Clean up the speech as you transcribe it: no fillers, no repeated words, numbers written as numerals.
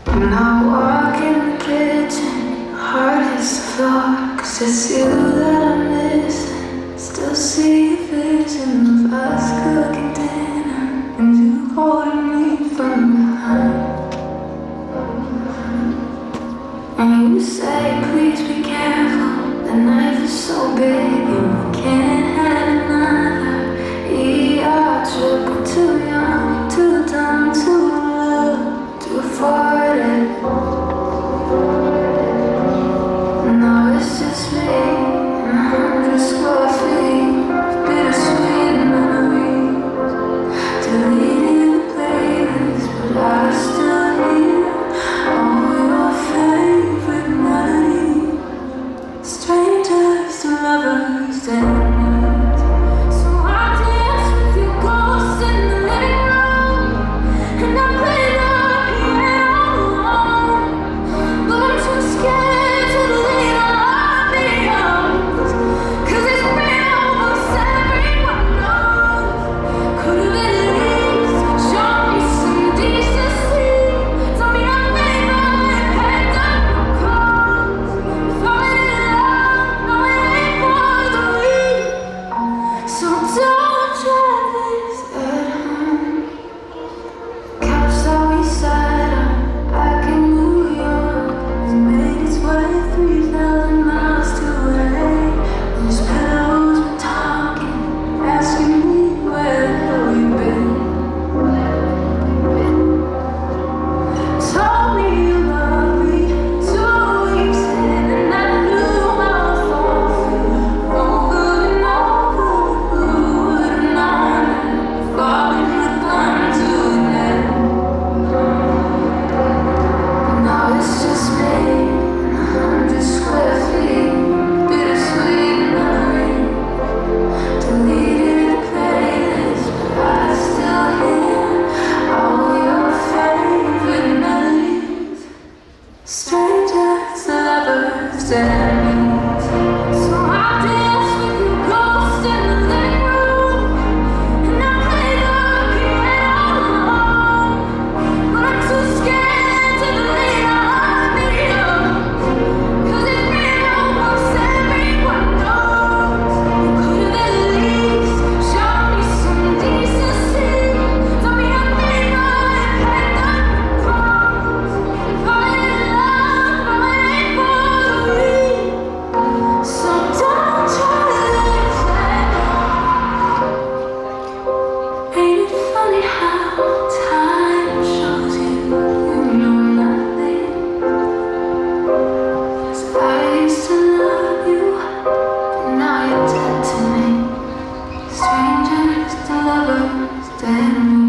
When I walk in the kitchen, heart hits the floor, 'cause it's you that I'm missing. Still see a vision of us cooking dinner, and you holding me from behind. And you say, please be careful, the knife is so big and we can't have another. ER triple, too young, too dumb, too love to afford it. Now it's just me and 100 square feet of bittersweet memories, deleting the playlist, but I still hear all your favorite melodies, strangers to lovers and enemies. So I dance with your ghost in the living room, and I play the piano alone, but I'm too scared to lean on the arms, 'cause it's been almost everyone knows. Could've at least shown me some decency, told me I'm favored and packed up your clothes. Falling in love, no it ain't for the weak, so don't try this at home. Couch that we sat on back in New York has made its way 3,000 miles to LA. Those pillows were talking, asking me where the hell you been. Told me you love me 2 weeks in, and I knew I would fall for you over and over. Who would've known that falling would come to an end? Now it's just me and 100 square feet, bittersweet memories, deleted the playlist, but I still hear all your favorite melodies, strangers, lovers, enemies. So I dance with your ghost in the living room, and I play the piano alone, but I'm too scared to lean on the arms, 'cause it's been almost everyone knows. You could've at least shown me some decency, told me I'm favored and packed up your clothes. Falling in love, no it ain't for the weak, so don't try this at home. Ain't it funny how time shows you know nothing? 'Cause I used to love you, but now you're dead to me. Strangers to lovers, dead to me.